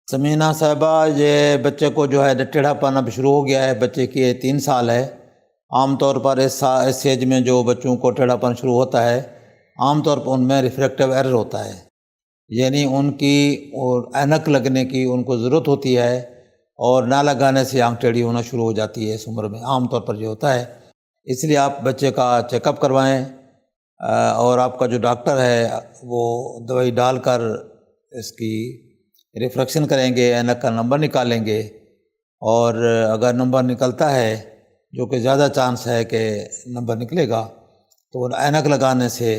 سمینہ صاحبہ، یہ بچے کو جو ہے ٹیڑھا پن اب شروع ہو گیا ہے۔ بچے کی 3 سال ہے۔ عام طور پر اس ایج میں جو بچوں کو ٹیڑھا پن شروع ہوتا ہے، عام طور پر ان میں ریفریکٹیو ایرر ہوتا ہے، یعنی ان کی اینک لگنے کی ان کو ضرورت ہوتی ہے اور نہ لگانے سے آنکھ ٹیڑھی ہونا شروع ہو جاتی ہے اس عمر میں۔ عام طور پر یہ ہوتا ہے، اس لیے آپ بچے کا چیک اپ کروائیں، اور آپ کا جو ڈاکٹر ہے وہ دوائی ڈال کر اس کی ریفریکشن کریں گے، اینک کا نمبر نکالیں گے، اور اگر نمبر نکلتا ہے، جو کہ زیادہ چانس ہے کہ نمبر نکلے گا، تو اینک لگانے سے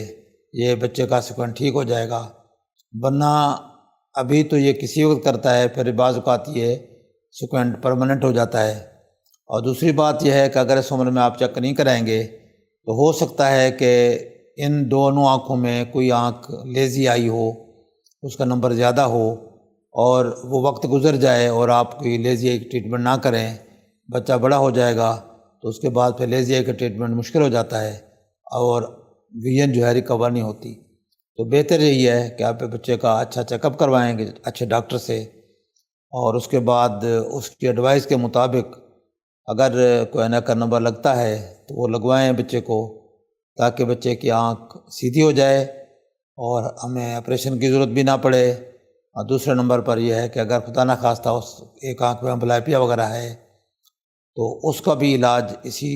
یہ بچے کا سیکوینٹ ٹھیک ہو جائے گا۔ ورنہ ابھی تو یہ کسی وقت کرتا ہے، پھر بعض اوقات یہ سیکوینٹ پرماننٹ ہو جاتا ہے۔ اور دوسری بات یہ ہے کہ اگر اس عمر میں آپ چیک نہیں کرائیں گے تو ہو سکتا ہے کہ ان دونوں آنکھوں میں کوئی آنکھ لیزی آئی ہو، اس کا نمبر زیادہ ہو، اور وہ وقت گزر جائے اور آپ کوئی لیزی آئی کی ٹریٹمنٹ نہ کریں، بچہ بڑا ہو جائے گا تو اس کے بعد پھر لیزی آئی کا ٹریٹمنٹ مشکل ہو جاتا ہے اور ویژن جو ہے ریکور نہیں ہوتی۔ تو بہتر یہی ہے کہ آپ بچے کا اچھا چیک اپ کروائیں گے اچھے ڈاکٹر سے، اور اس کے بعد اس کی ایڈوائس کے مطابق اگر کوئی اینک کا نمبر لگتا ہے تو وہ لگوائیں بچے کو، تاکہ بچے کی آنکھ سیدھی ہو جائے اور ہمیں آپریشن کی ضرورت بھی نہ پڑے۔ اور دوسرے نمبر پر یہ ہے کہ اگر خدا نخواستہ اس ایک آنکھ میں امبلائپیا وغیرہ ہے تو اس کا بھی علاج اسی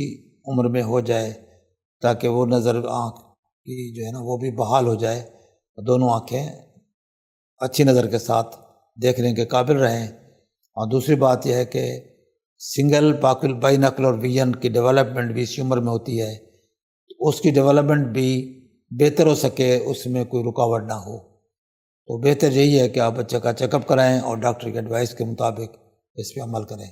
عمر میں ہو جائے، تاکہ وہ نظر آنکھ کی جو ہے نا وہ بھی بحال ہو جائے، دونوں آنکھیں اچھی نظر کے ساتھ دیکھنے کے قابل رہیں۔ اور دوسری بات یہ ہے کہ سنگل بائنوکولر ویژن کی ڈیولپمنٹ بھی اسی عمر میں ہوتی ہے، اس کی ڈیولپمنٹ بھی بہتر ہو سکے، اس میں کوئی رکاوٹ نہ ہو۔ تو بہتر یہی ہے کہ آپ بچے کا چیک اپ کرائیں اور ڈاکٹر کی ایڈوائس کے مطابق اس پہ عمل کریں۔